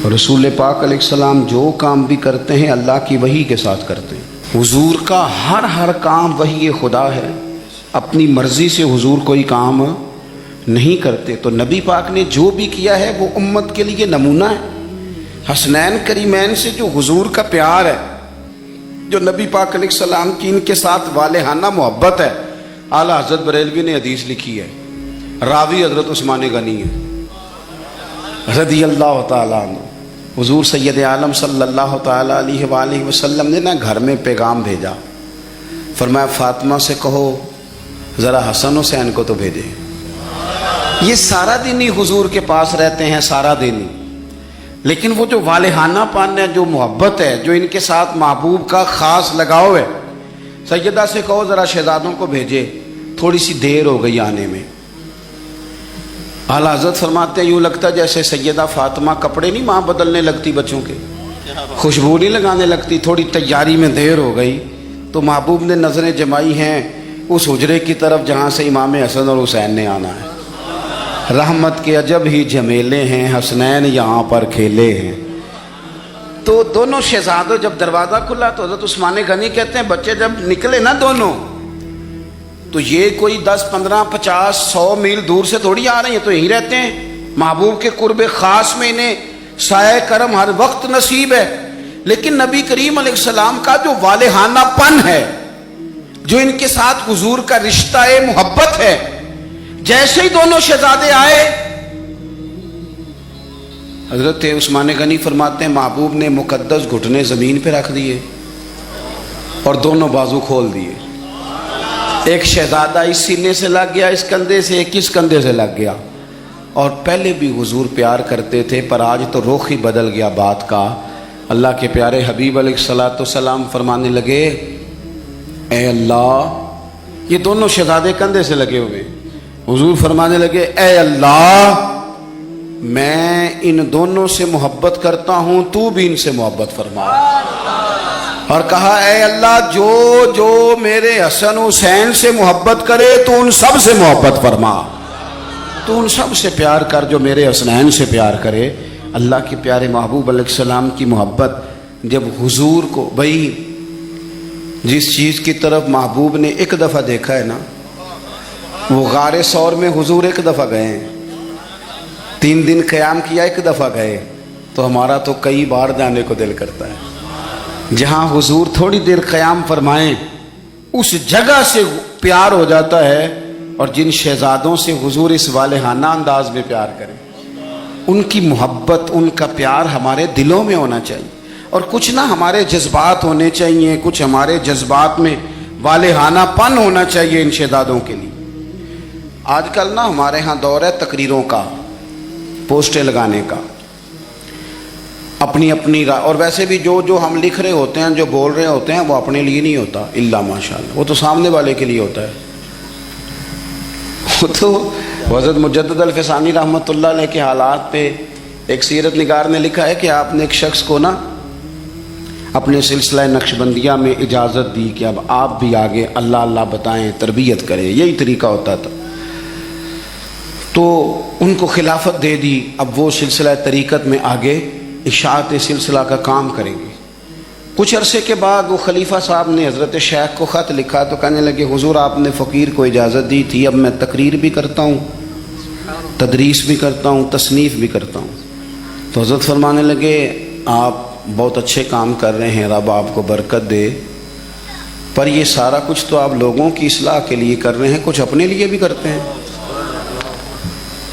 رسول پاک علیہ السلام جو کام بھی کرتے ہیں اللہ کی وحی کے ساتھ کرتے ہیں۔ حضور کا ہر کام وحی خدا ہے، اپنی مرضی سے حضور کوئی کام نہیں کرتے۔ تو نبی پاک نے جو بھی کیا ہے وہ امت کے لیے نمونہ ہے۔ حسنین کریمین سے جو حضور کا پیار ہے، جو نبی پاک علیہ السلام کی ان کے ساتھ والہانہ محبت ہے، اعلیٰ حضرت بریلوی نے حدیث لکھی ہے، راوی حضرت عثمان غنی ہے رضی اللہ تعالیٰ عنہ۔ حضور سید عالم صلی اللہ تعالیٰ علیہ وآلہ وسلم نے نا گھر میں پیغام بھیجا، فرمایا فاطمہ سے کہو ذرا حسن حسین کو تو بھیجے۔ یہ سارا دن ہی حضور کے پاس رہتے ہیں، سارا دن ہی، لیکن وہ جو والہانہ پن ہے، جو محبت ہے، جو ان کے ساتھ محبوب کا خاص لگاؤ ہے، سیدہ سے کہو ذرا شہزادوں کو بھیجے، تھوڑی سی دیر ہو گئی آنے میں۔ اعلیٰ حضرت فرماتے ہیں یوں لگتا جیسے سیدہ فاطمہ کپڑے نہیں ماں بدلنے لگتی بچوں کے، خوشبو نہیں لگانے لگتی، تھوڑی تیاری میں دیر ہو گئی تو محبوب نے نظریں جمائی ہیں اس حجرے کی طرف جہاں سے امام حسن اور حسین نے آنا ہے۔ رحمت کے عجب ہی جھمیلے ہیں، حسنین یہاں پر کھیلے ہیں۔ تو دونوں شہزادوں جب دروازہ کھلا تو حضرت عثمان غنی کہتے ہیں بچے جب نکلے نا دونوں، تو یہ کوئی 10 15 50 100 میل دور سے تھوڑی آ رہے ہیں، تو یہیں رہتے ہیں۔ محبوب کے قرب خاص میں انہیں سایہ کرم ہر وقت نصیب ہے، لیکن نبی کریم علیہ السلام کا جو والہانہ پن ہے، جو ان کے ساتھ حضور کا رشتہ محبت ہے، جیسے ہی دونوں شہزادے آئے، حضرت عثمان غنی فرماتے ہیں محبوب نے مقدس گھٹنے زمین پہ رکھ دیے اور دونوں بازو کھول دیے۔ ایک شہزادہ اس سینے سے لگ گیا اس کندھے سے، ایک اس کندھے سے لگ گیا۔ اور پہلے بھی حضور پیار کرتے تھے، پر آج تو رخ ہی بدل گیا بات کا۔ اللہ کے پیارے حبیب علیہ الصلوۃ والسلام فرمانے لگے اے اللہ، یہ دونوں شہزادے کندھے سے لگے ہوئے، حضور فرمانے لگے اے اللہ میں ان دونوں سے محبت کرتا ہوں، تو بھی ان سے محبت فرما۔ اور کہا اے اللہ جو میرے حسن حسین سے محبت کرے تو ان سب سے محبت فرما، تو ان سب سے پیار کر جو میرے حسنین سے پیار کرے۔ اللہ کے پیارے محبوب علیہ السلام کی محبت جب حضور کو، بھائی جس چیز کی طرف محبوب نے ایک دفعہ دیکھا ہے نا، وہ غار ثور میں حضور ایک دفعہ گئے ہیں، 3 دن قیام کیا ایک دفعہ گئے، تو ہمارا تو کئی بار جانے کو دل کرتا ہے۔ جہاں حضور تھوڑی دیر قیام فرمائیں اس جگہ سے پیار ہو جاتا ہے، اور جن شہزادوں سے حضور اس والہانہ انداز میں پیار کریں، ان کی محبت، ان کا پیار ہمارے دلوں میں ہونا چاہیے، اور کچھ نہ ہمارے جذبات ہونے چاہیے، کچھ ہمارے جذبات میں والہانہ پن ہونا چاہیے ان شہزادوں کے لیے۔ آج کل نا ہمارے ہاں دور ہے تقریروں کا، پوسٹیں لگانے کا، اپنی اور ویسے بھی جو ہم لکھ رہے ہوتے ہیں، جو بول رہے ہوتے ہیں، وہ اپنے لیے نہیں ہوتا الا ماشاءاللہ، وہ تو سامنے والے کے لیے ہوتا ہے۔ وہ تو حضرت مجدد الفسانی رحمۃ اللہ علیہ کے حالات پہ ایک سیرت نگار نے لکھا ہے کہ آپ نے ایک شخص کو نا اپنے سلسلہ نقشبندیہ میں اجازت دی کہ اب آپ بھی آگے اللہ اللہ بتائیں، تربیت کریں، یہی طریقہ ہوتا تھا۔ تو ان کو خلافت دے دی، اب وہ سلسلہ طریقت میں آگے اشاعت سلسلہ کا کام کریں گے۔ کچھ عرصے کے بعد وہ خلیفہ صاحب نے حضرت شیخ کو خط لکھا تو کہنے لگے حضور آپ نے فقیر کو اجازت دی تھی، اب میں تقریر بھی کرتا ہوں، تدریس بھی کرتا ہوں، تصنیف بھی کرتا ہوں۔ تو حضرت فرمانے لگے آپ بہت اچھے کام کر رہے ہیں، رب آپ کو برکت دے، پر یہ سارا کچھ تو آپ لوگوں کی اصلاح کے لیے کر رہے ہیں، کچھ اپنے لیے بھی کرتے ہیں؟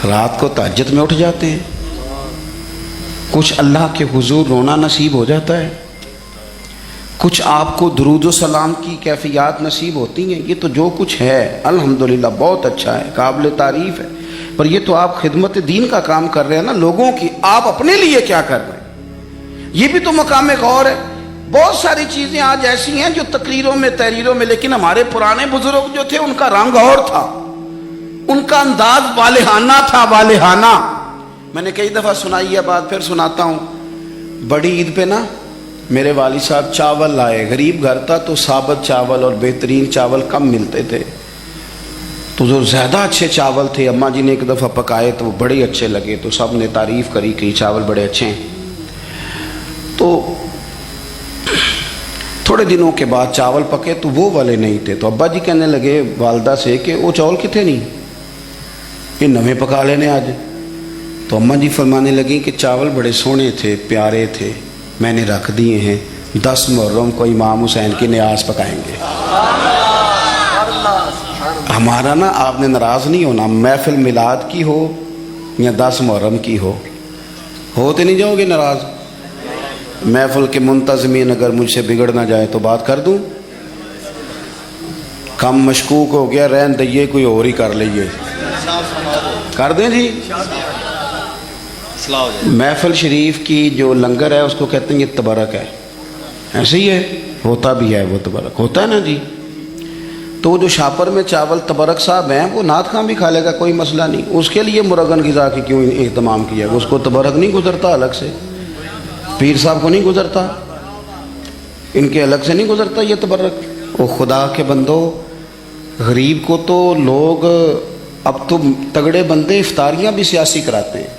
رات کو تہجد میں اٹھ جاتے ہیں، کچھ اللہ کے حضور رونا نصیب ہو جاتا ہے، کچھ آپ کو درود و سلام کی کیفیات نصیب ہوتی ہیں، یہ تو جو کچھ ہے الحمدللہ بہت اچھا ہے، قابل تعریف ہے، پر یہ تو آپ خدمت دین کا کام کر رہے ہیں نا لوگوں کی، آپ اپنے لیے کیا کر رہے ہیں؟ یہ بھی تو مقام غور ہے۔ بہت ساری چیزیں آج ایسی ہیں جو تقریروں میں تحریروں میں، لیکن ہمارے پرانے بزرگ جو تھے ان کا رنگ اور تھا، ان کا انداز والہانہ تھا، والہانہ۔ میں نے کئی دفعہ سنائی ہے بات، پھر سناتا ہوں۔ بڑی عید پہ نا میرے والد صاحب چاول لائے، غریب گھر تھا تو ثابت چاول اور بہترین چاول کم ملتے تھے، تو جو زیادہ اچھے چاول تھے اماں جی نے ایک دفعہ پکائے تو وہ بڑے اچھے لگے، تو سب نے تعریف کری کہ یہ چاول بڑے اچھے ہیں۔ تو تھوڑے دنوں کے بعد چاول پکے تو وہ والے نہیں تھے، تو ابا جی کہنے لگے والدہ سے کہ وہ چاول کتنے نہیں، یہ نویں پکا لینے آج۔ تو اماں جی فرمانے لگیں کہ چاول بڑے سونے تھے، پیارے تھے، میں نے رکھ دیے ہیں، 10 محرم کو امام حسین کی نیاز پکائیں گے۔ ہمارا نا آپ نے ناراض نہیں ہونا، محفل میلاد کی ہو یا 10 محرم کی ہوتے نہیں جاؤ گے ناراض؟ محفل کے منتظمین اگر مجھ سے بگڑ نہ جائے تو بات کر دوں، کم مشکوک ہو گیا، رہن دئیے کوئی اور ہی کر لئیے، کر دیں جی۔ محفل شریف کی جو لنگر ہے اس کو کہتے ہیں یہ تبرک ہے، ایسے ہی ہے، ہوتا بھی ہے، وہ تبرک ہوتا ہے نا جی۔ تو جو شاپر میں چاول تبرک صاحب ہیں وہ نعت خواں بھی کھا لے گا، کوئی مسئلہ نہیں، اس کے لیے مرغن غذا کی کیوں اہتمام کیا ہے؟ اس کو تبرک نہیں گزرتا الگ سے، پیر صاحب کو نہیں گزرتا، ان کے الگ سے نہیں گزرتا یہ تبرک۔ وہ خدا کے بندو، غریب کو تو لوگ اب تو تگڑے بندے افطاریاں بھی سیاسی کراتے ہیں،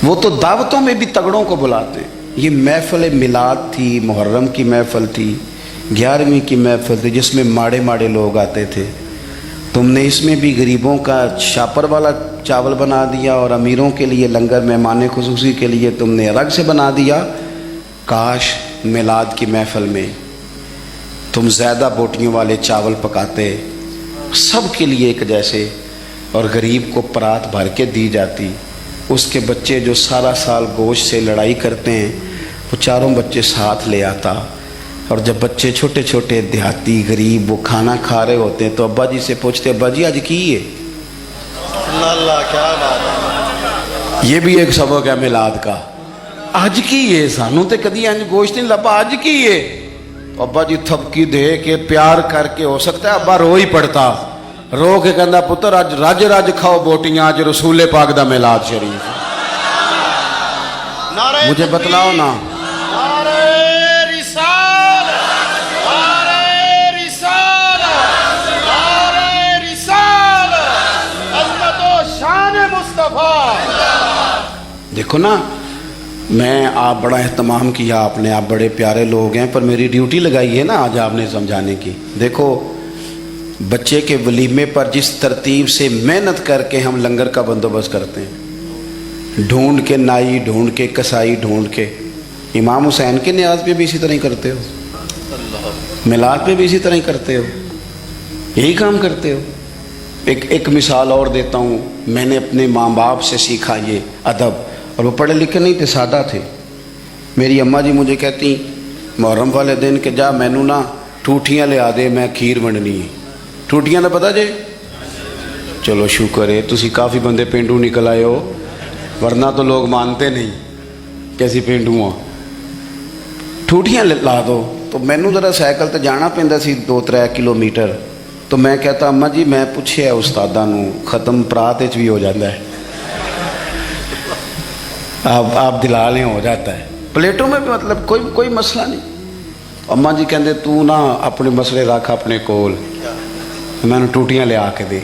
وہ تو دعوتوں میں بھی تگڑوں کو بلاتے ہیں۔ یہ محفل میلاد تھی، محرم کی محفل تھی، 11ویں کی محفل تھی، جس میں ماڑے ماڑے لوگ آتے تھے، تم نے اس میں بھی غریبوں کا شاپر والا چاول بنا دیا اور امیروں کے لیے لنگر مہمان خصوصی کے لیے تم نے الگ سے بنا دیا۔ کاش میلاد کی محفل میں تم زیادہ بوٹیوں والے چاول پکاتے، سب کے لیے ایک جیسے، اور غریب کو پرات بھر کے دی جاتی۔ اس کے بچے جو سارا سال گوشت سے لڑائی کرتے ہیں وہ چاروں بچے ساتھ لے آتا، اور جب بچے چھوٹے چھوٹے دیہاتی غریب وہ کھانا کھا رہے ہوتے ہیں تو ابا جی سے پوچھتے، ابا جی آج کی ہے؟ اللہ کیا بات ہے، یہ بھی ایک سبق ہے میلاد کا، آج کی ہے، سانوں تے کدی انج گوشت نہیں لبا، آج کی ہے؟ تو ابا جی تھپکی دے کے پیار کر کے، ہو سکتا ہے ابا رو ہی پڑتا، رو کے کہندا پتر اج رج رج کھاؤ بوٹیاں، اج رسول پاک دا میلاد شریف، مجھے بتلاؤ نا۔ دیکھو نا، میں آپ بڑا اہتمام کیا آپ نے، آپ بڑے پیارے لوگ ہیں، پر میری ڈیوٹی لگائی ہے نا آج آپ نے سمجھانے کی۔ دیکھو بچے کے ولیمے پر جس ترتیب سے محنت کر کے ہم لنگر کا بندوبست کرتے ہیں، ڈھونڈ کے نائی، ڈھونڈ کے کسائی، ڈھونڈ کے، امام حسین کے نیاز پہ بھی اسی طرح ہی کرتے ہو، میلاد پہ بھی اسی طرح ہی کرتے ہو، یہی کام کرتے ہو۔ ایک مثال اور دیتا ہوں، میں نے اپنے ماں باپ سے سیکھا یہ ادب، اور وہ پڑھے لکھے نہیں تھے، سادہ تھے۔ میری اماں جی مجھے کہتی محرم والے دن کہ جا مینوں نا ٹوٹیاں لے آ دے، میں کھیر بننی ہے۔ ٹوٹیاں دا پتہ جے؟ چلو شکر ہے تسی کافی بندے پینڈو نکل آئے ہو، ورنہ تو لوگ مانتے نہیں کیسی پینڈو ہاں۔ ٹوٹیاں لا دو، تو مینوں ذرا سائیکل تے جانا پیندا سی 2-3 کلومیٹر، تو میں کہتا اماں جی میں پوچھیا استاداں نو، ختم پرات وچ بھی ہو جاتا ہے، آپ دلا لیں ہو جاتا ہے، پلیٹوں میں بھی مطلب کوئی مسئلہ نہیں۔ اماں جی کہندے تو نا اپنے مسئلے رکھ اپنے کول، میں نے ٹوٹیاں لے آ کے دی،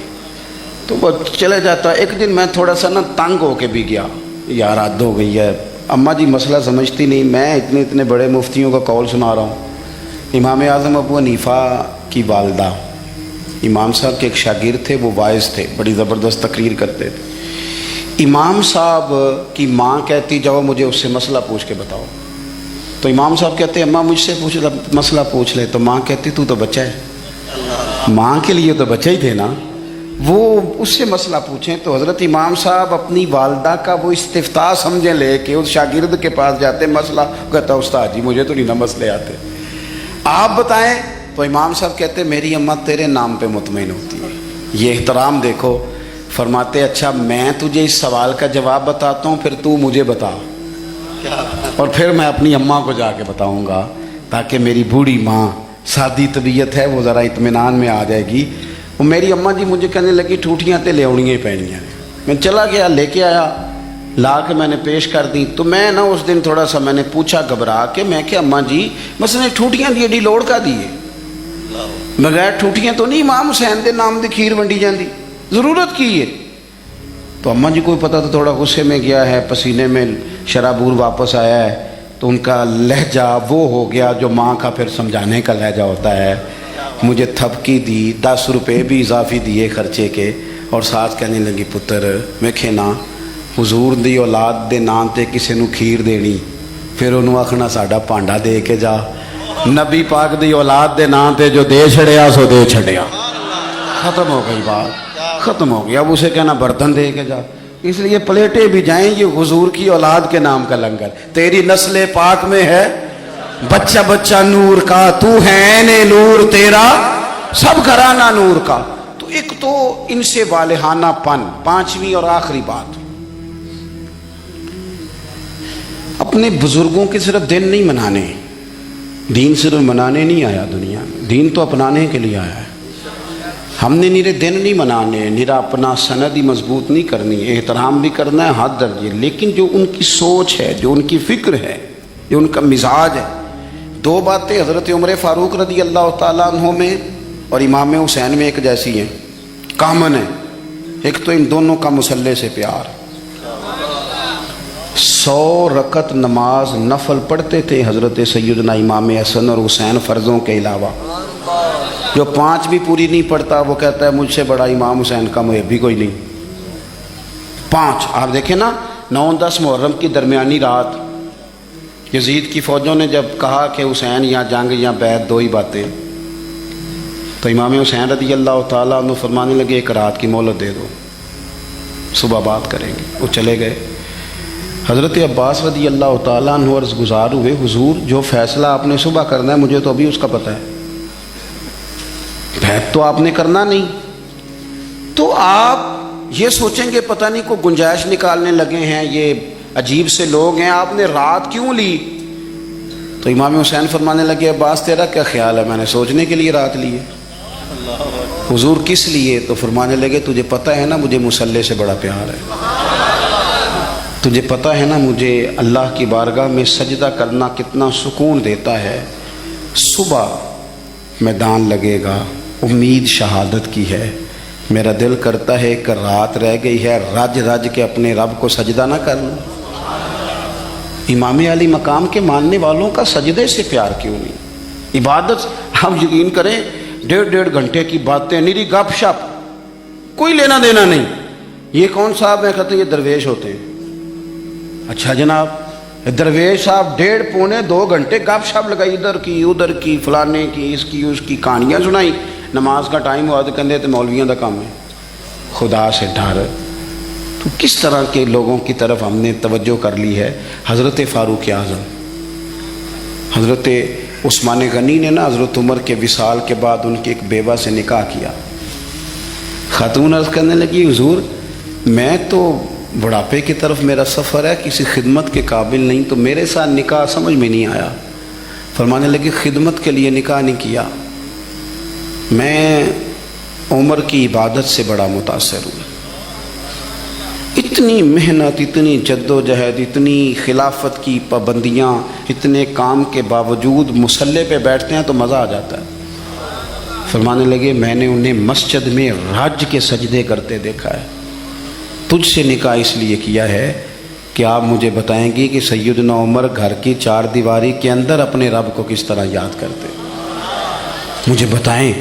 تو وہ چلے جاتا۔ ایک دن میں تھوڑا سا نا تنگ ہو کے بھی گیا، یار حد ہو گئی ہے، اماں جی مسئلہ سمجھتی نہیں، میں اتنے بڑے مفتیوں کا قول سنا رہا ہوں۔ امام اعظم ابو حنیفہ کی والدہ، امام صاحب کے ایک شاگرد تھے، وہ واعظ تھے، بڑی زبردست تقریر کرتے تھے۔ امام صاحب کی ماں کہتی جاؤ مجھے اس سے مسئلہ پوچھ کے بتاؤ، تو امام صاحب کہتے اماں مجھ سے مسئلہ پوچھ لے، تو ماں کہتی تو بچہ ہے، ماں کے لیے تو بچہ ہی تھے نا، وہ اس سے مسئلہ پوچھیں۔ تو حضرت امام صاحب اپنی والدہ کا وہ استفتاء سمجھیں لے کے اس شاگرد کے پاس جاتے، مسئلہ کہتا استاد جی مجھے تو نہیں نا مسئلے آتے، آپ بتائیں۔ تو امام صاحب کہتے میری اماں تیرے نام پہ مطمئن ہوتی ہے، یہ احترام دیکھو۔ فرماتے اچھا میں تجھے اس سوال کا جواب بتاتا ہوں، پھر تو مجھے بتا، اور پھر میں اپنی اماں کو جا کے بتاؤں گا، تاکہ میری بوڑھی ماں سادی طبیعت ہے وہ ذرا اطمینان میں آ جائے گی۔ وہ میری اماں جی مجھے کہنے لگی ٹوٹیاں تے لے آنیاں ہی پینیاں، میں چلا گیا لے کے آیا، لا کے میں نے پیش کر دی۔ تو میں نا اس دن تھوڑا سا میں نے پوچھا گھبرا کے، میں کہ اماں جی مثلا ٹوٹیاں دی ایڈی لوڑ کا دی ہے، بغیر ٹوٹیاں تو نہیں امام حسین دے نام دی کھیر ونڈی جاندی، ضرورت کی ہے؟ تو اماں جی کو پتہ تھا تھوڑا غصے میں گیا ہے, پسینے میں شرابور واپس آیا ہے, تو ان کا لہجہ وہ ہو گیا جو ماں کا پھر سمجھانے کا لہجہ ہوتا ہے. مجھے تھپکی دی, 10 روپے بھی اضافی دیے خرچے کے, اور ساتھ کہنے لگی پتر ویکھے نا حضور دی اولاد دے نام تے کسے نو کھیر دینی, پھر انہوں آخنا ساڈا پانڈا دے کے جا. نبی پاک دی اولاد دے نام تے جو دے چھڑیا سو دے چھڑیا, ختم ہو گئی بات, ختم ہو گیا. اب اسے کہنا برتن دے کے جا. اس لیے پلیٹیں بھی جائیں, یہ حضور کی اولاد کے نام کا لنگر. تیری نسل پاک میں ہے بچہ بچہ نور کا, تو ہے عین نور, تیرا سب گھرانہ نور کا. تو ایک تو ان سے والہانہ پن. پانچویں اور آخری بات, اپنے بزرگوں کے صرف دن نہیں منانے. دین صرف منانے نہیں آیا دنیا میں, دین تو اپنانے کے لیے آیا ہے. ہم نے نیرے دن نہیں منانے, نیرا اپنا سند ہی مضبوط نہیں کرنی, احترام بھی کرنا ہے حد درجے, لیکن جو ان کی سوچ ہے, جو ان کی فکر ہے, جو ان کا مزاج ہے. 2 باتیں حضرت عمر فاروق رضی اللہ تعالیٰ عنہ میں اور امام حسین میں ایک جیسی ہیں, کامن ہے. ایک تو ان دونوں کا مصلی سے پیار. 100 رکعت نماز نفل پڑھتے تھے حضرت سیدنا امام حسن اور حسین فرضوں کے علاوہ. جو 5 بھی پوری نہیں پڑھتا وہ کہتا ہے مجھ سے بڑا امام حسین کا محب بھی کوئی نہیں. 5 آپ دیکھیں نا, 9-10 محرم کی درمیانی رات یزید کی فوجوں نے جب کہا کہ حسین یا جنگ یا بیعت 2 ہی باتیں, تو امام حسین رضی اللہ تعالیٰ عنہ فرمانے لگے ایک رات کی مہلت دے دو, صبح بات کریں گے. وہ چلے گئے. حضرت عباس رضی اللہ تعالیٰ عنہ عرض گزار ہوئے, حضور جو فیصلہ آپ نے صبح کرنا ہے مجھے تو ابھی اس کا پتہ ہے, بیعت تو آپ نے کرنا نہیں. تو آپ یہ سوچیں گے پتہ نہیں کوئی گنجائش نکالنے لگے ہیں, یہ عجیب سے لوگ ہیں, آپ نے رات کیوں لی؟ تو امام حسین فرمانے لگے عباس تیرا کیا خیال ہے, میں نے سوچنے کے لیے رات لی ہے. حضور کس لیے؟ تو فرمانے لگے تجھے پتہ ہے نا مجھے مصلی سے بڑا پیار ہے, تجھے پتہ ہے نا مجھے اللہ کی بارگاہ میں سجدہ کرنا کتنا سکون دیتا ہے. صبح میدان لگے گا, امید شہادت کی ہے, میرا دل کرتا ہے کہ رات رہ گئی ہے, رج رج کے اپنے رب کو سجدہ نہ کر لوں. امام علی مقام کے ماننے والوں کا سجدے سے پیار کیوں نہیں؟ عبادت ہم یقین کریں 1.5 گھنٹے کی باتیں, نیری گپ شپ, کوئی لینا دینا نہیں. یہ کون صاحب ہیں؟ کہتے ہیں یہ درویش ہوتے ہیں. اچھا جناب, درویش صاحب 1.5-2 گھنٹے گپ شپ لگائی, ادھر کی ادھر کی, فلانے کی اس کی اس کی کہانیاں سنائی. نماز کا ٹائم ہوا تو کہتے تو مولویوں کا کام ہے. خدا سے ڈر. تو کس طرح کے لوگوں کی طرف ہم نے توجہ کر لی ہے. حضرت فاروق اعظم, حضرت عثمان غنی نے نا حضرت عمر کے وصال کے بعد ان کی ایک بیوہ سے نکاح کیا. خاتون عرض کرنے لگی حضور میں تو بڑھاپے کی طرف میرا سفر ہے, کسی خدمت کے قابل نہیں, تو میرے ساتھ نکاح سمجھ میں نہیں آیا. فرمانے لگی خدمت کے لیے نکاح نہیں کیا, میں عمر کی عبادت سے بڑا متاثر ہوں. اتنی محنت, اتنی جد و جہد, اتنی خلافت کی پابندیاں, اتنے کام کے باوجود مصلی پہ بیٹھتے ہیں تو مزہ آ جاتا ہے. فرمانے لگے میں نے انہیں مسجد میں رج کے سجدے کرتے دیکھا ہے. تجھ سے نکاح اس لیے کیا ہے کہ آپ مجھے بتائیں گی کہ سیدنا عمر گھر کی 4 دیواری کے اندر اپنے رب کو کس طرح یاد کرتے. مجھے بتائیں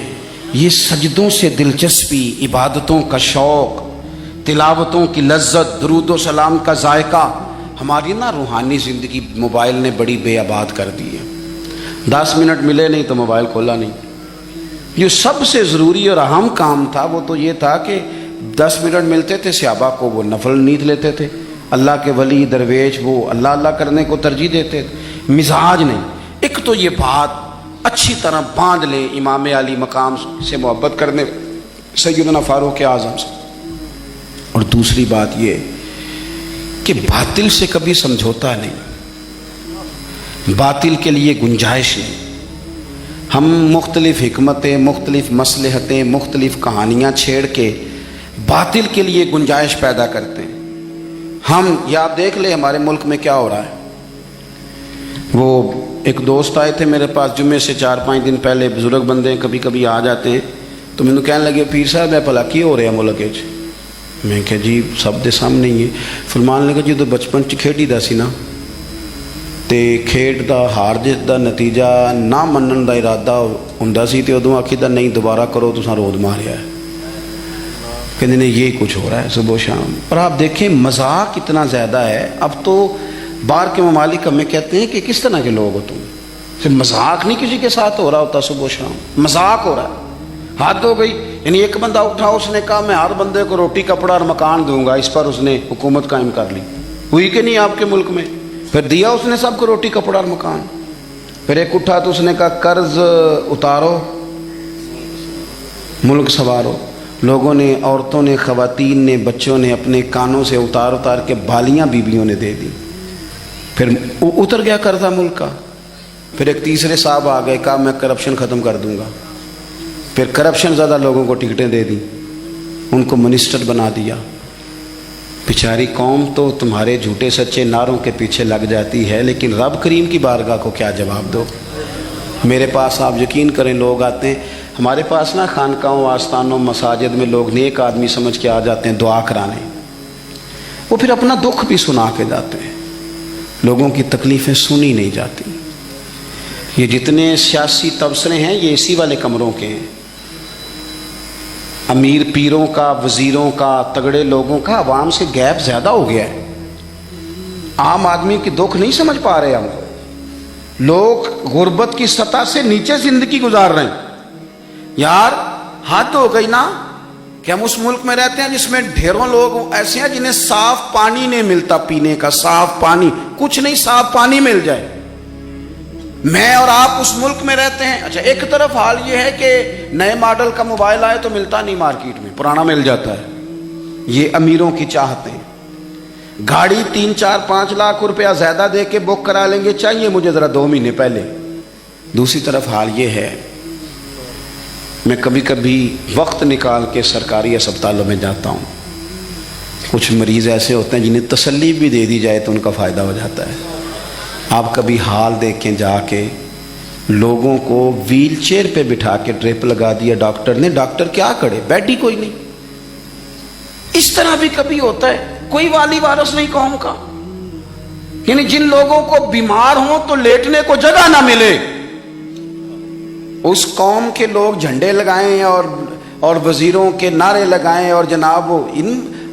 یہ سجدوں سے دلچسپی, عبادتوں کا شوق, تلاوتوں کی لذت, درود و سلام کا ذائقہ, ہماری نا روحانی زندگی موبائل نے بڑی بے آباد کر دی ہے. 10 منٹ ملے نہیں تو موبائل کھولا نہیں. جو سب سے ضروری اور اہم کام تھا وہ تو یہ تھا کہ 10 منٹ ملتے تھے, صحابہ کو وہ نفل نیند لیتے تھے, اللہ کے ولی درویش وہ اللہ اللہ کرنے کو ترجیح دیتے تھے. مزاج نہیں. ایک تو یہ بات اچھی طرح باندھ لیں امام علی مقام سے محبت کرنے سیدنا فاروق اعظم سے. اور دوسری بات یہ کہ باطل سے کبھی سمجھوتا نہیں, باطل کے لیے گنجائش نہیں. ہم مختلف حکمتیں, مختلف مصلحتیں, مختلف کہانیاں چھیڑ کے باطل کے لیے گنجائش پیدا کرتے ہیں. ہم یا آپ دیکھ لیں ہمارے ملک میں کیا ہو رہا ہے. وہ ایک دوست آئے تھے میرے پاس جمعے سے 4-5 دن پہلے, بزرگ بندے ہیں کبھی کبھی آ جاتے ہیں, تو مینوں کہنے لگے پیر صاحب میں بھلا کی ہو رہا ملک وچ. میں کہ جی سب دے سامنے ہی ہے. فرمان لگا جدوں بچپن چ کھیڈی دا سی نا تے کھیڈ دا ہار جیت دا نتیجہ نہ منن دا ارادہ ہوندا سی تے ادوں آکھی دا نہیں دوبارہ کرو تساں رود ماریا ہے. کہتے ہیں یہ کچھ ہو رہا ہے صبح و شام. اور آپ دیکھیں مذاق اتنا زیادہ ہے. اب تو باہر کے ممالک ہمیں کہتے ہیں کہ کس طرح کے لوگ ہو تم. صرف مذاق نہیں کسی کے ساتھ ہو رہا ہوتا صبح و شام, مذاق ہو رہا ہے. حد ہو گئی. یعنی ایک بندہ اٹھا اس نے کہا میں ہر بندے کو روٹی کپڑا اور مکان دوں گا, اس پر اس نے حکومت قائم کر لی. ہوئی کہ نہیں آپ کے ملک میں؟ پھر دیا اس نے سب کو روٹی کپڑا اور مکان. پھر ایک اٹھا تو اس نے کہا قرض اتارو ملک سنوارو. لوگوں نے, عورتوں نے, خواتین نے, بچوں نے اپنے کانوں سے اتار اتار کے بالیاں بیویوں نے دے دی. پھر اتر گیا قرضہ ملک کا. پھر ایک تیسرے صاحب آ گئے, کہا میں کرپشن ختم کر دوں گا. پھر کرپشن زیادہ لوگوں کو ٹکٹیں دے دی, ان کو منسٹر بنا دیا. بیچاری قوم تو تمہارے جھوٹے سچے نعروں کے پیچھے لگ جاتی ہے, لیکن رب کریم کی بارگاہ کو کیا جواب دو. میرے پاس آپ یقین کریں لوگ آتے ہیں ہمارے پاس نا, خانقاہوں, آستانوں, مساجد میں لوگ نیک آدمی سمجھ کے آ جاتے ہیں دعا کرانے. وہ پھر اپنا دکھ بھی سنا کے جاتے ہیں. لوگوں کی تکلیفیں سنی نہیں جاتی. یہ جتنے سیاسی تبصرے ہیں یہ اسی والے کمروں کے ہیں. امیر پیروں کا, وزیروں کا, تگڑے لوگوں کا عوام سے گیپ زیادہ ہو گیا ہے. عام آدمی کی دکھ نہیں سمجھ پا رہے ہم. لوگ غربت کی سطح سے نیچے زندگی گزار رہے ہیں. یار حد ہو گئی نا کہ ہم اس ملک میں رہتے ہیں جس میں ڈھیروں لوگ ایسے ہیں جنہیں صاف پانی نہیں ملتا پینے کا. صاف پانی کچھ نہیں, صاف پانی مل جائے. میں اور آپ اس ملک میں رہتے ہیں. اچھا ایک طرف حال یہ ہے کہ نئے ماڈل کا موبائل آئے تو ملتا نہیں مارکیٹ میں, پرانا مل جاتا ہے. یہ امیروں کی چاہتے ہیں. گاڑی 3-4-5 لاکھ روپیہ زیادہ دے کے بک کرا لیں گے, چاہیے مجھے ذرا 2 مہینے پہلے. دوسری طرف حال یہ ہے, میں کبھی کبھی وقت نکال کے سرکاری اسپتالوں میں جاتا ہوں. کچھ مریض ایسے ہوتے ہیں جنہیں تسلی بھی دے دی جائے تو ان کا فائدہ ہو جاتا ہے. آپ کبھی حال دیکھیں جا کے, لوگوں کو ویل چیئر پہ بٹھا کے ڈرپ لگا دیا ڈاکٹر نے. ڈاکٹر کیا کرے, بیڈ ہی کوئی نہیں. اس طرح بھی کبھی ہوتا ہے. کوئی والی وارث نہیں قوم کا. یعنی جن لوگوں کو بیمار ہوں تو لیٹنے کو جگہ نہ ملے, اس قوم کے لوگ جھنڈے لگائیں اور وزیروں کے نعرے لگائیں اور جناب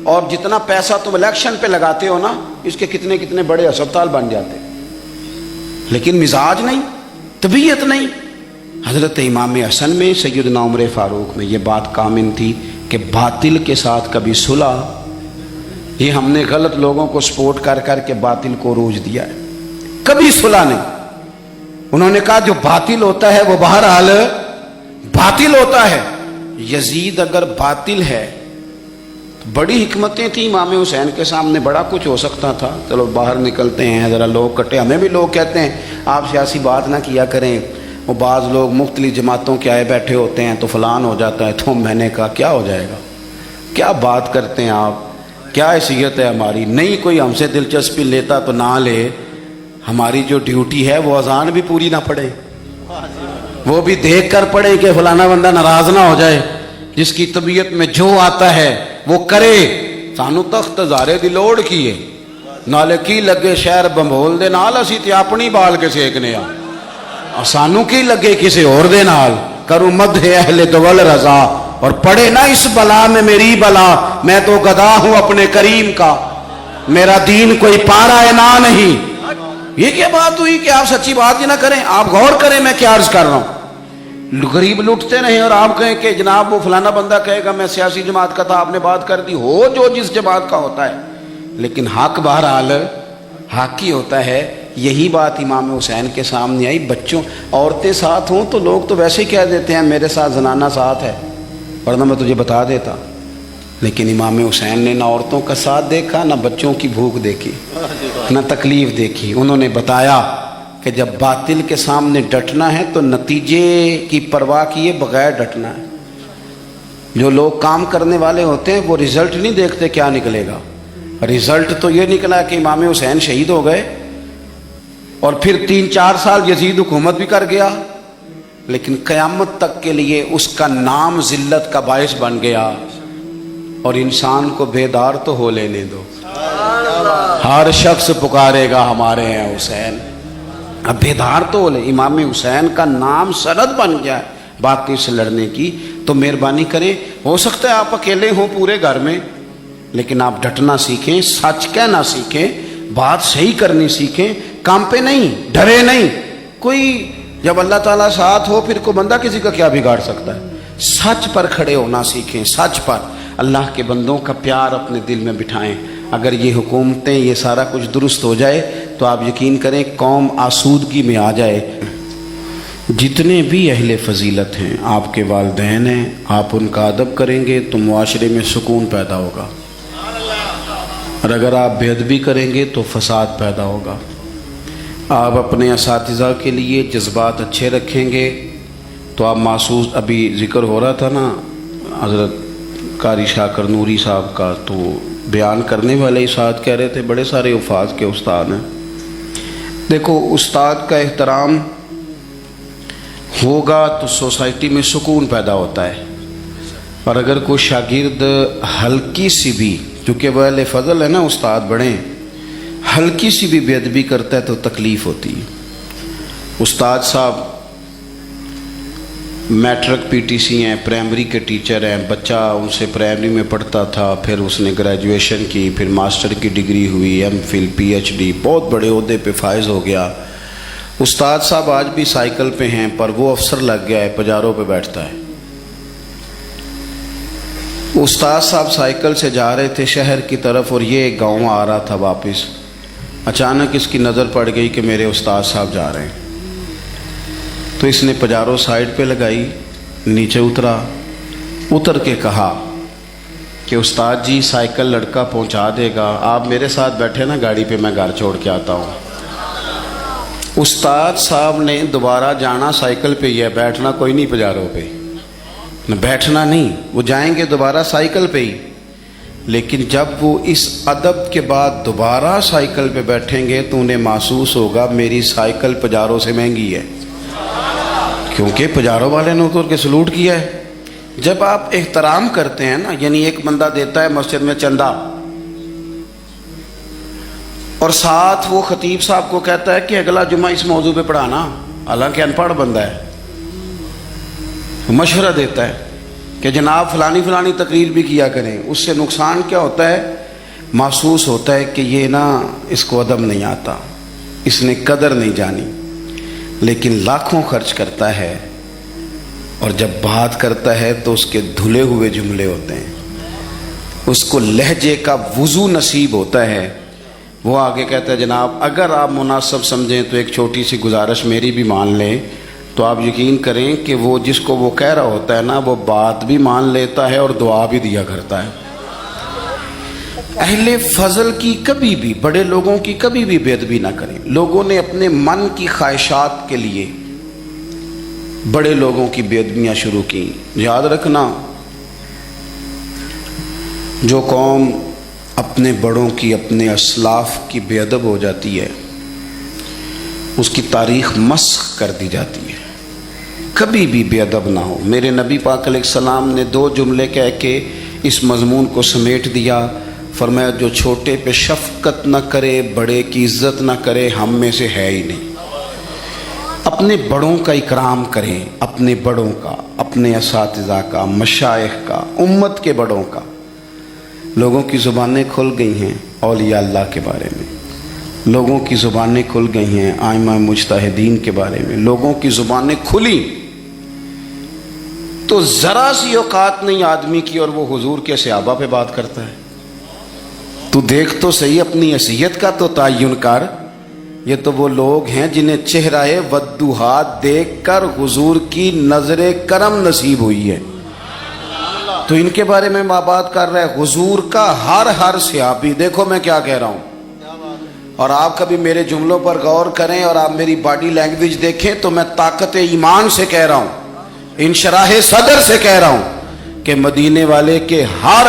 اور جتنا پیسہ تم الیکشن پہ لگاتے ہو نا, اس کے کتنے کتنے بڑے اسپتال بن جاتے. لیکن مزاج نہیں, طبیعت نہیں. حضرت امام حسن میں, سیدنا عمر فاروق میں یہ بات کامن تھی کہ باطل کے ساتھ کبھی صلح. یہ ہم نے غلط لوگوں کو سپورٹ کر کر کے باطل کو عروج دیا ہے, کبھی صلح نہیں. انہوں نے کہا جو باطل ہوتا ہے وہ بہرحال باطل ہوتا ہے. یزید اگر باطل ہے تو بڑی حکمتیں تھیں امام حسین کے سامنے, بڑا کچھ ہو سکتا تھا. چلو باہر نکلتے ہیں, ذرا لوگ کٹے. ہمیں بھی لوگ کہتے ہیں آپ سیاسی بات نہ کیا کریں, وہ بعض لوگ مختلف جماعتوں کے آئے بیٹھے ہوتے ہیں تو فلان ہو جاتا ہے. تو میں نے کہا کیا ہو جائے گا, کیا بات کرتے ہیں آپ, کیا حیثیت ہے ہماری. نہیں کوئی ہم سے دلچسپی لیتا تو نہ لے. ہماری جو ڈیوٹی ہے وہ اذان بھی پوری نہ پڑے, وہ بھی دیکھ کر پڑے کہ فلانا بندہ ناراض نہ ہو جائے. جس کی طبیعت میں جو آتا ہے وہ کرے. سانو تخت زارے دی لوڑ کی ہے, نالے کی لگے شہر بمبول دے نال, اسی تے اپنی بال کے سیکنے آ. سانو کی لگے کسی اور دے نال. کروں مدح اہل دول رضا, اور پڑھے نا اس بلا میں میری بلا. میں تو گدا ہوں اپنے کریم کا, میرا دین کوئی پارا ہے نہ نہیں. یہ کیا بات ہوئی کہ آپ سچی بات ہی نہ کریں. آپ غور کریں میں کیا عرض کر رہا ہوں. غریب لوٹتے رہیں اور آپ کہیں کہ جناب وہ فلانا بندہ کہے گا میں سیاسی جماعت کا تھا, آپ نے بات کر دی. ہو جو جس جماعت کا ہوتا ہے, لیکن حق بہرحال حق ہی ہوتا ہے. یہی بات امام حسین کے سامنے آئی. بچوں عورتیں ساتھ ہوں تو لوگ تو ویسے ہی کہہ دیتے ہیں میرے ساتھ زنانہ ساتھ ہے, ورنہ میں تجھے بتا دیتا. لیکن امام حسین نے نہ عورتوں کا ساتھ دیکھا, نہ بچوں کی بھوک دیکھی, نہ تکلیف دیکھی. انہوں نے بتایا کہ جب باطل کے سامنے ڈٹنا ہے تو نتیجے کی پرواہ کیے بغیر ڈٹنا ہے. جو لوگ کام کرنے والے ہوتے ہیں وہ رزلٹ نہیں دیکھتے کیا نکلے گا. رزلٹ تو یہ نکلا کہ امام حسین شہید ہو گئے, اور پھر 3-4 سال یزید حکومت بھی کر گیا, لیکن قیامت تک کے لیے اس کا نام ذلت کا باعث بن گیا. اور انسان کو بیدار تو ہو لینے دو. ہر شخص پکارے گا ہمارے ہیں حسین. اب بیدار تو ہو لے. امام حسین کا نام سند بن گیا ہے باقی سے لڑنے کی. تو مہربانی کریں, ہو سکتا ہے آپ اکیلے ہوں پورے گھر میں, لیکن آپ ڈٹنا سیکھیں, سچ کہنا سیکھیں, بات صحیح کرنی سیکھیں, کام پہ نہیں, ڈرے نہیں. کوئی جب اللہ تعالیٰ ساتھ ہو پھر کوئی بندہ کسی کا کیا بگاڑ سکتا ہے. سچ پر کھڑے ہونا سیکھیں, سچ پر. اللہ کے بندوں کا پیار اپنے دل میں بٹھائیں. اگر یہ حکومتیں یہ سارا کچھ درست ہو جائے تو آپ یقین کریں قوم آسودگی میں آ جائے. جتنے بھی اہل فضیلت ہیں, آپ کے والدین ہیں, آپ ان کا ادب کریں گے تو معاشرے میں سکون پیدا ہوگا, اور اگر آپ بے ادبی کریں گے تو فساد پیدا ہوگا. آپ اپنے اساتذہ کے لیے جذبات اچھے رکھیں گے تو آپ محسوس, ابھی ذکر ہو رہا تھا نا حضرت قاری شاکر نوری صاحب کا, تو بیان کرنے والے استاد کہہ رہے تھے بڑے سارے حفاظ کے استاد ہیں. دیکھو استاد کا احترام ہوگا تو سوسائٹی میں سکون پیدا ہوتا ہے, اور اگر کوئی شاگرد ہلکی سی بھی, چونکہ وہ اہل فضل ہے نا استاد بڑے, ہلکی سی بھی بے ادبی کرتا ہے تو تکلیف ہوتی ہے. استاد صاحب میٹرک پی ٹی سی ہیں, پرائمری کے ٹیچر ہیں, بچہ ان سے پرائمری میں پڑھتا تھا, پھر اس نے گریجویشن کی, پھر ماسٹر کی ڈگری ہوئی, M Phil, P H D, بہت بڑے عہدے پہ فائز ہو گیا. استاد صاحب آج بھی سائیکل پہ ہیں, پر وہ افسر لگ گیا ہے, پجاروں پہ بیٹھتا ہے. استاد صاحب سائیکل سے جا رہے تھے شہر کی طرف, اور یہ گاؤں آ رہا تھا واپس. اچانک اس کی نظر پڑ گئی کہ میرے استاد صاحب جا رہے ہیں, تو اس نے پجاروں سائیڈ پہ لگائی, نیچے اتر کے کہا کہ استاد جی سائیکل لڑکا پہنچا دے گا, آپ میرے ساتھ بیٹھے نا گاڑی پہ, میں گھر چھوڑ کے آتا ہوں. استاد صاحب نے دوبارہ جانا سائیکل پہ ہی ہے, بیٹھنا کوئی نہیں پجاروں پہ, بیٹھنا نہیں, وہ جائیں گے دوبارہ سائیکل پہ ہی. لیکن جب وہ اس ادب کے بعد دوبارہ سائیکل پہ بیٹھیں گے تو انہیں محسوس ہوگا میری سائیکل پجاروں سے مہنگی ہے, کیونکہ پجاروں والے نے اتر کے سلوٹ کیا ہے. جب آپ احترام کرتے ہیں نا, یعنی ایک بندہ دیتا ہے مسجد میں چندہ, اور ساتھ وہ خطیب صاحب کو کہتا ہے کہ اگلا جمعہ اس موضوع پہ پڑھانا, حالانکہ ان پڑھ بندہ ہے, مشورہ دیتا ہے کہ جناب فلانی فلانی تقریر بھی کیا کریں. اس سے نقصان کیا ہوتا ہے, محسوس ہوتا ہے کہ یہ نا اس کو ادب نہیں آتا, اس نے قدر نہیں جانی. لیکن لاکھوں خرچ کرتا ہے, اور جب بات کرتا ہے تو اس کے دھلے ہوئے جملے ہوتے ہیں, اس کو لہجے کا وضو نصیب ہوتا ہے. وہ آگے کہتا ہے جناب اگر آپ مناسب سمجھیں تو ایک چھوٹی سی گزارش میری بھی مان لیں, تو آپ یقین کریں کہ وہ جس کو وہ کہہ رہا ہوتا ہے نا, وہ بات بھی مان لیتا ہے اور دعا بھی دیا کرتا ہے. اہل فضل کی کبھی بھی, بڑے لوگوں کی کبھی بھی بے ادبی نہ کریں. لوگوں نے اپنے من کی خواہشات کے لیے بڑے لوگوں کی بے ادبیاں شروع کی. یاد رکھنا, جو قوم اپنے بڑوں کی, اپنے اسلاف کی بے ادب ہو جاتی ہے, اس کی تاریخ مسخ کر دی جاتی ہے. کبھی بھی بے ادب نہ ہو. میرے نبی پاک علیہ السلام نے 2 جملے کہہ کے اس مضمون کو سمیٹ دیا. فرمایا جو چھوٹے پہ شفقت نہ کرے, بڑے کی عزت نہ کرے, ہم میں سے ہے ہی نہیں. اپنے بڑوں کا اکرام کریں, اپنے بڑوں کا, اپنے اساتذہ کا, مشائخ کا, امت کے بڑوں کا. لوگوں کی زبانیں کھل گئی ہیں اولیاء اللہ کے بارے میں, لوگوں کی زبانیں کھل گئی ہیں ائمہ مجتہدین کے بارے میں, لوگوں کی زبانیں کھلی تو ذرا سی اوقات نہیں آدمی کی, اور وہ حضور کے صحابہ پہ بات کرتا ہے. تو دیکھ تو صحیح, اپنی حیثیت کا تو تعین کر. یہ تو وہ لوگ ہیں جنہیں چہرہ وضوحات دیکھ کر حضور کی نظر کرم نصیب ہوئی ہے, تو ان کے بارے میں بات کر رہا ہے. حضور کا ہر صحابی, دیکھو میں کیا کہہ رہا ہوں, اور آپ کبھی میرے جملوں پر غور کریں اور آپ میری باڈی لینگویج دیکھیں تو میں طاقت ایمان سے کہہ رہا ہوں, انشراح صدر سے کہہ رہا ہوں کہ مدینے والے کے ہر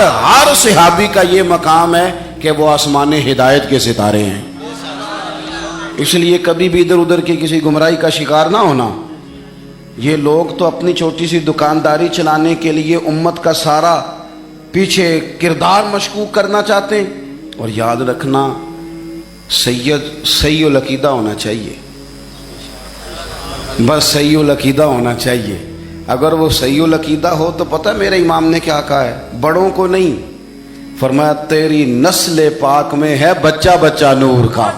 صحابی کا یہ مقام ہے کہ وہ آسمان ہدایت کے ستارے ہیں. اس لیے کبھی بھی ادھر ادھر کی کسی گمراہی کا شکار نہ ہونا. یہ لوگ تو اپنی چھوٹی سی دکانداری چلانے کے لیے امت کا سارا پیچھے کردار مشکوک کرنا چاہتے ہیں. اور یاد رکھنا سید صحیح العقیدہ ہونا چاہیے، بس صحیح العقیدہ ہونا چاہیے. اگر وہ صحیح العقیدہ ہو تو پتہ میرے امام نے کیا کہا ہے، بڑوں کو نہیں، فرمایا تیری نسل پاک میں ہے بچہ بچہ نور کا.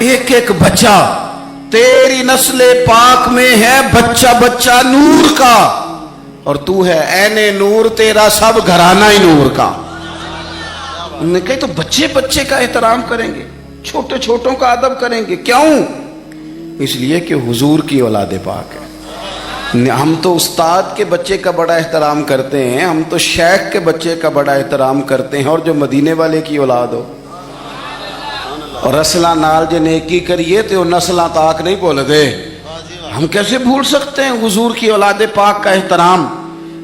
ایک ایک بچہ تیری نسل پاک میں ہے بچہ بچہ نور کا، اور تو ہے عین نور، تیرا سب گھرانہ ہی نور کا. انہوں نے کہا تو بچے بچے کا احترام کریں گے، چھوٹے چھوٹوں کا ادب کریں گے. کیوں؟ اس لیے کہ حضور کی اولاد پاک ہے. ہم تو استاد کے بچے کا بڑا احترام کرتے ہیں، ہم تو شیخ کے بچے کا بڑا احترام کرتے ہیں، اور جو مدینے والے کی اولاد ہو اور رسلہ نال جو نیکی کریے تو نسلہ تاک نہیں بھول دے. ہم کیسے بھول سکتے ہیں حضور کی اولاد پاک کا احترام؟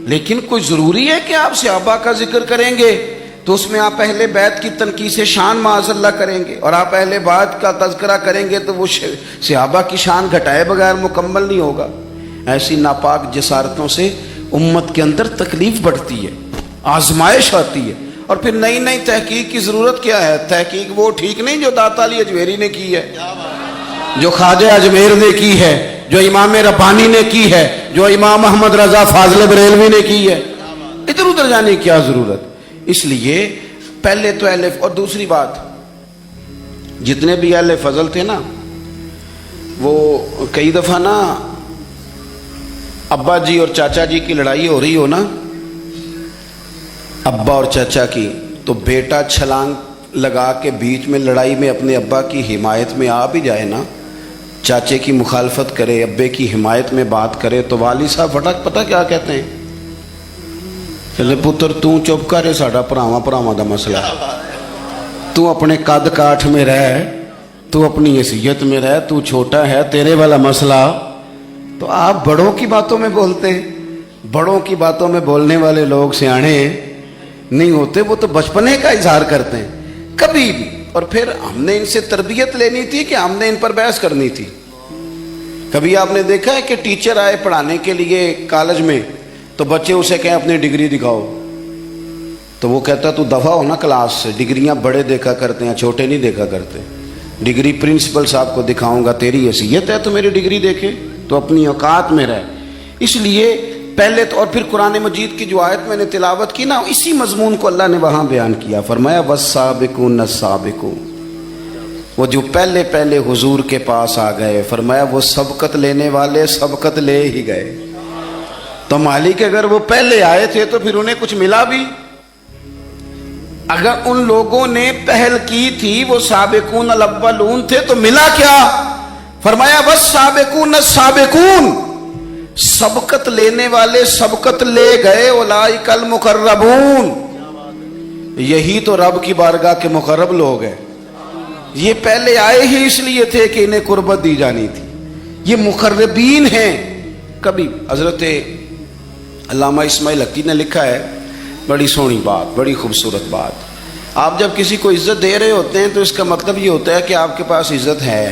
لیکن کوئی ضروری ہے کہ آپ صحابہ کا ذکر کریں گے تو اس میں آپ اہل بیت کی تنقیص شان معاذ اللہ کریں گے، اور آپ اہل بیت کا تذکرہ کریں گے تو وہ صحابہ کی شان گھٹائے بغیر مکمل نہیں ہوگا. ایسی ناپاک جسارتوں سے امت کے اندر تکلیف بڑھتی ہے، آزمائش آتی ہے، اور پھر نئی نئی تحقیق کی ضرورت کیا ہے؟ تحقیق وہ ٹھیک نہیں جو داتا علی اجمیری نے کی ہے، جو خواجہ اجمیر نے کی ہے، جو امام ربانی نے کی ہے، جو امام احمد رضا فاضل بریلوی نے کی ہے. ادھر ادھر جانے کی کیا ضرورت؟ اس لیے پہلے تو اہل، اور دوسری بات جتنے بھی اہل فضل تھے نا، وہ کئی دفعہ نا ابا جی اور چاچا جی کی لڑائی ہو رہی ہو نا، ابا اور چاچا کی، تو بیٹا چھلانگ لگا کے بیچ میں لڑائی میں اپنے ابا کی حمایت میں آ بھی جائے نا، چاچے کی مخالفت کرے، ابے کی حمایت میں بات کرے، تو والد صاحب فٹک پتہ کیا کہتے ہیں؟ چلے پتر تو چپ کرے، ساڈا پراواں پراواں دا مسئلہ، تو اپنے قد کاٹھ میں رہ، تو اپنی حیثیت میں رہ، تو چھوٹا ہے، تیرے والا مسئلہ. تو آپ بڑوں کی باتوں میں بولتے ہیں. بڑوں کی باتوں میں بولنے والے لوگ سیانے نہیں ہوتے، وہ تو بچپنے کا اظہار کرتے ہیں کبھی بھی. اور پھر ہم نے ان سے تربیت لینی تھی کہ ہم نے ان پر بحث کرنی تھی. کبھی آپ نے دیکھا ہے کہ ٹیچر آئے پڑھانے کے لیے کالج میں تو بچے اسے کہیں اپنی ڈگری دکھاؤ، تو وہ کہتا تو دفعہ ہو نا کلاس سے، ڈگریاں بڑے دیکھا کرتے ہیں چھوٹے نہیں دیکھا کرتے. ڈگری پرنسپل صاحب کو دکھاؤں گا، تیری حیثیت ہے تو میری ڈگری دیکھے، تو اپنی اوقات میں رہ. اس لیے پہلے تو، اور پھر قرآن مجید کی جو آیت میں نے تلاوت کی نا، اسی مضمون کو اللہ نے وہاں بیان کیا. فرمایا والسابقون السابقون، وہ جو پہلے پہلے حضور کے پاس آ گئے، فرمایا وہ سبقت لینے والے سبقت لے ہی گئے. تو مالک اگر وہ پہلے آئے تھے تو پھر انہیں کچھ ملا بھی. اگر ان لوگوں نے پہل کی تھی، وہ سابقون الاولون تھے، تو ملا کیا؟ فرمایا والسابقون السابقون، سبقت لینے والے سبقت لے گئے، اولئک المقربون، یہی تو رب کی بارگاہ کے مقرب لوگ ہیں. یہ پہلے آئے ہی اس لیے تھے کہ انہیں قربت دی جانی تھی، یہ مقربین ہیں. کبھی حضرت علامہ اسماعیل حقی نے لکھا ہے، بڑی سونی بات، بڑی خوبصورت بات. آپ جب کسی کو عزت دے رہے ہوتے ہیں تو اس کا مطلب یہ ہوتا ہے کہ آپ کے پاس عزت ہے.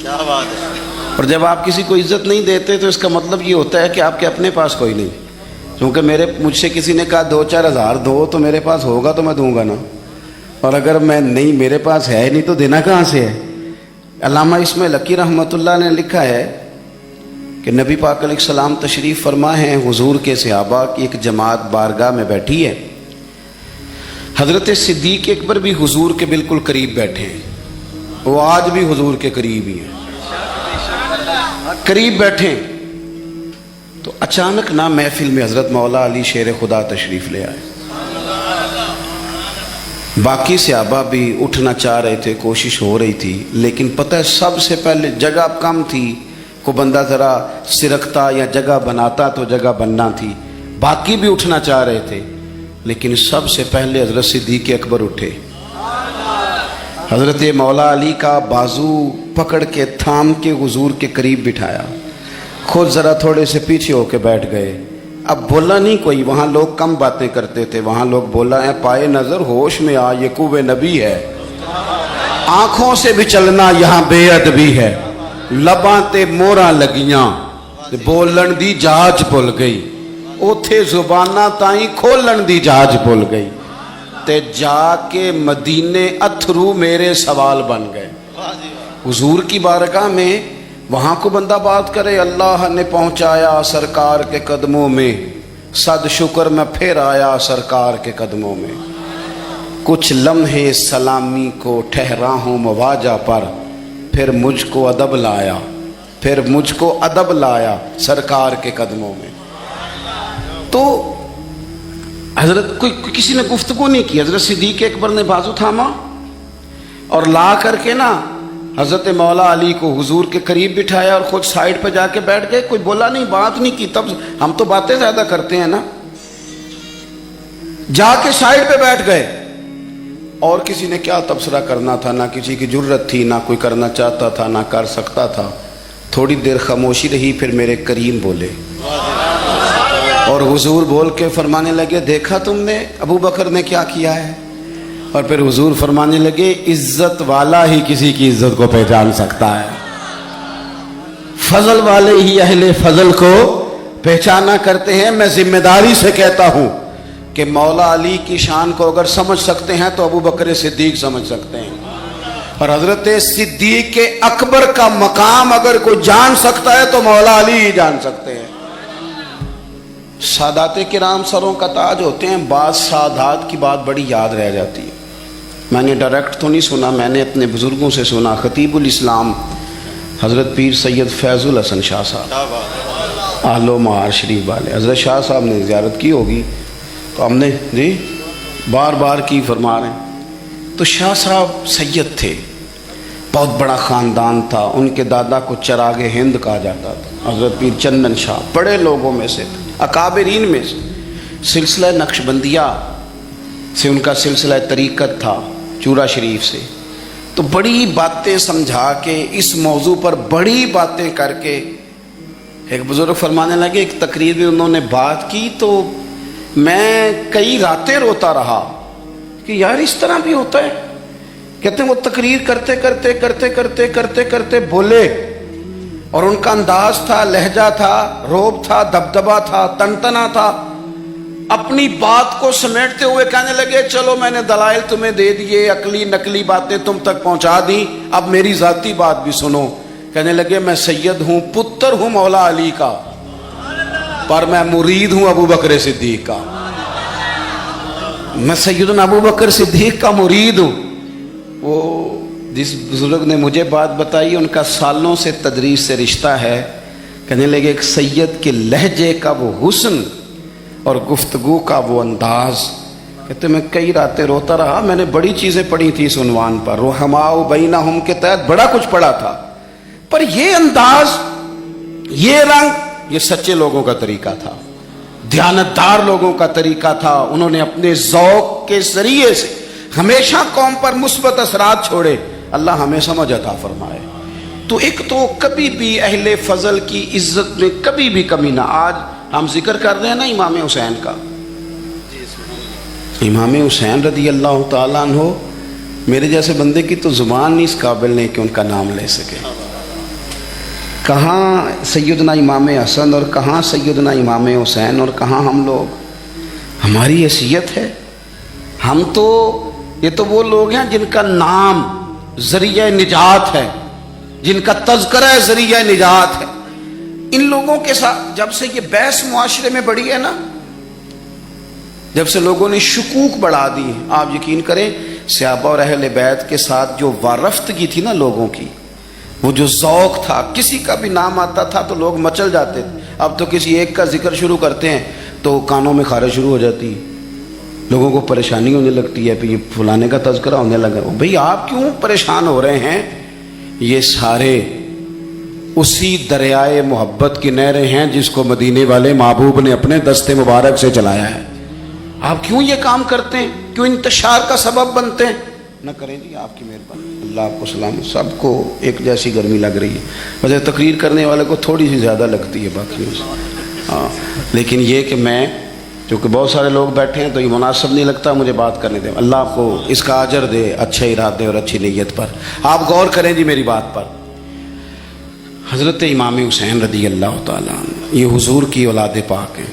کیا بات ہے. اور جب آپ کسی کو عزت نہیں دیتے تو اس کا مطلب یہ ہوتا ہے کہ آپ کے اپنے پاس کوئی نہیں. کیونکہ مجھ سے کسی نے کہا 2-4 ہزار دو، تو میرے پاس ہوگا تو میں دوں گا نا، اور اگر میں نہیں، میرے پاس ہے نہیں تو دینا کہاں سے ہے. علامہ اسماعیل حقی رحمۃ اللہ نے لکھا ہے کہ نبی پاک علیہ السلام تشریف فرما ہیں، حضور کے صحابہ کی ایک جماعت بارگاہ میں بیٹھی ہے. حضرت صدیق اکبر بھی حضور کے بالکل قریب بیٹھے ہیں، وہ آج بھی حضور کے قریب ہی ہیں، قریب بیٹھے ہیں. تو اچانک نہ محفل میں حضرت مولا علی شیر خدا تشریف لے آئے. باقی صحابہ بھی اٹھنا چاہ رہے تھے، کوشش ہو رہی تھی، لیکن پتہ ہے سب سے پہلے جگہ کم تھی، کو بندہ ذرا سرکتا یا جگہ بناتا تو جگہ بننا تھی. باقی بھی اٹھنا چاہ رہے تھے، لیکن سب سے پہلے حضرت صدیق اکبر اٹھے. حضرت مولا علی کا بازو پکڑ کے تھام کے حضور کے قریب بٹھایا، خود ذرا تھوڑے سے پیچھے ہو کے بیٹھ گئے. اب بولا نہیں کوئی، وہاں لوگ کم باتیں کرتے تھے، وہاں لوگ بولا ہے پائے نظر ہوش میں آ، یہ کوے نبی ہے. آنکھوں سے بھی چلنا یہاں بے ادبی ہے، لباں تے موراں لگیاں، بولن دی جاچ بھول گئی. اوتھے زباناں تائیں کھولن دی جاج بھول گئی تے جا کے مدینے اتھرو میرے سوال بن گئے. حضور کی بارگاہ میں وہاں کو بندہ بات کرے اللہ نے پہنچایا سرکار کے قدموں میں, صد شکر میں پھر آیا سرکار کے قدموں میں. کچھ لمحے سلامی کو ٹھہرا ہوں مواجہ پر, پھر مجھ کو ادب لایا, پھر مجھ کو ادب لایا سرکار کے قدموں میں. تو حضرت کوئی کسی نے گفتگو نہیں کی. حضرت صدیق اکبر نے بازو تھاما اور لا کر کے نا حضرت مولا علی کو حضور کے قریب بٹھایا اور خود سائیڈ پہ جا کے بیٹھ گئے. کوئی بولا نہیں, بات نہیں کی. تب ہم تو باتیں زیادہ کرتے ہیں نا. جا کے سائیڈ پہ بیٹھ گئے. اور کسی نے کیا تبصرہ کرنا تھا, نہ کسی کی جرت تھی, نہ کوئی کرنا چاہتا تھا, نہ کر سکتا تھا. تھوڑی دیر خاموشی رہی, پھر میرے کریم بولے اور حضور بول کے فرمانے لگے دیکھا تم نے ابو بکر نے کیا کیا ہے. اور پھر حضور فرمانے لگے عزت والا ہی کسی کی عزت کو پہچان سکتا ہے, فضل والے ہی اہل فضل کو پہچانا کرتے ہیں. میں ذمہ داری سے کہتا ہوں کہ مولا علی کی شان کو اگر سمجھ سکتے ہیں تو ابو بکر صدیق سمجھ سکتے ہیں. اور حضرت صدیق اکبر کا مقام اگر کوئی جان سکتا ہے تو مولا علی ہی جان سکتے ہیں. سادات کرام سروں کا تاج ہوتے ہیں. بعض سادات کی بات بڑی یاد رہ جاتی ہے. میں نے ڈائریکٹ تو نہیں سنا, میں نے اپنے بزرگوں سے سنا. خطیب الاسلام حضرت پیر سید فیض الحسن شاہ صاحب اہل و معار شریف والے, حضرت شاہ صاحب نے زیارت کی ہوگی تو ہم نے جی بار بار کی فرما رہے ہیں. تو شاہ صاحب سید تھے, بہت بڑا خاندان تھا. ان کے دادا کو چراغ ہند کہا جاتا تھا. حضرت پیر چندن شاہ بڑے لوگوں میں سے تھے, اکابرین میں سے. سلسلہ نقشبندیہ سے ان کا سلسلہ طریقت تھا, چورا شریف سے. تو بڑی باتیں سمجھا کے اس موضوع پر بڑی باتیں کر کے ایک بزرگ فرمانے لگے, ایک تقریر میں انہوں نے بات کی تو میں کئی راتیں روتا رہا کہ یار اس طرح بھی ہوتا ہے. کہتے ہیں وہ تقریر کرتے کرتے کرتے کرتے کرتے کرتے بولے اور ان کا انداز تھا, لہجہ تھا, روب تھا, دبدبا تھا, تنتنا تھا. اپنی بات کو سمیٹتے ہوئے کہنے لگے چلو میں نے دلائل تمہیں دے دیے, عقلی نقلی باتیں تم تک پہنچا دی, اب میری ذاتی بات بھی سنو. کہنے لگے میں سید ہوں, پتر ہوں مولا علی کا, پر میں مرید ہوں ابو بکر صدیق کا. میں سیدنا ابو بکر صدیق کا مرید ہوں. وہ جس بزرگ نے مجھے بات بتائی ان کا سالوں سے تدریس سے رشتہ ہے. کہنے لگے ایک سید کے لہجے کا وہ حسن اور گفتگو کا وہ انداز. کہتے میں کئی راتیں روتا رہا. میں نے بڑی چیزیں پڑھی تھی اس عنوان پر, رحماء بینہم کے تحت بڑا کچھ پڑھا تھا, پر یہ انداز, یہ رنگ, یہ سچے لوگوں کا طریقہ تھا, دیانتدار لوگوں کا طریقہ تھا. انہوں نے اپنے ذوق کے ذریعے سے ہمیشہ قوم پر مثبت اثرات چھوڑے. اللہ ہمیں سمجھ عطا فرمائے. تو ایک تو کبھی بھی اہل فضل کی عزت میں کبھی بھی کمی نہ. آج ہم ذکر کر رہے ہیں نا امام حسین کا. امام حسین رضی اللہ تعالیٰ عنہ, میرے جیسے بندے کی تو زبان نہیں اس قابل نہیں کہ ان کا نام لے سکے. کہاں سیدنا امام حسن اور کہاں سیدنا امام حسین اور کہاں ہم لوگ. ہماری حیثیت ہے, ہم تو یہ تو وہ لوگ ہیں جن کا نام ذریعہ نجات ہے, جن کا تذکرہ ذریعہ نجات ہے. ان لوگوں کے ساتھ جب سے یہ بحث معاشرے میں بڑھی ہے نا, جب سے لوگوں نے شکوک بڑھا دی, آپ یقین کریں صحابہ اور اہل بیت کے ساتھ جو وارفتگی تھی نا لوگوں کی, وہ جو ذوق تھا, کسی کا بھی نام آتا تھا تو لوگ مچل جاتے تھے. اب تو کسی ایک کا ذکر شروع کرتے ہیں تو کانوں میں خارش شروع ہو جاتی ہے, لوگوں کو پریشانی ہونے لگتی ہے, پھر یہ فلانے کا تذکرہ ہونے لگا. بھئی آپ کیوں پریشان ہو رہے ہیں؟ یہ سارے اسی دریائے محبت کی نہریں ہیں جس کو مدینے والے محبوب نے اپنے دستے مبارک سے چلایا ہے. آپ کیوں یہ کام کرتے ہیں؟ کیوں انتشار کا سبب بنتے ہیں؟ نہ کریں جی, آپ کی مہربانی. اللہ آپ کو سلام. سب کو ایک جیسی گرمی لگ رہی ہے, ویسے تقریر کرنے والے کو تھوڑی سی زیادہ لگتی ہے باقیوں سے. ہاں, لیکن یہ کہ میں کیونکہ بہت سارے لوگ بیٹھے ہیں تو یہ مناسب نہیں لگتا مجھے بات کرنے دیں. اللہ آپ کو اس کا اجر دے اچھے ارادے اور اچھی نیت پر. آپ غور کریں جی میری بات پر. حضرت امام حسین رضی اللہ تعالیٰ عنہ یہ حضور کی اولاد پاک ہیں.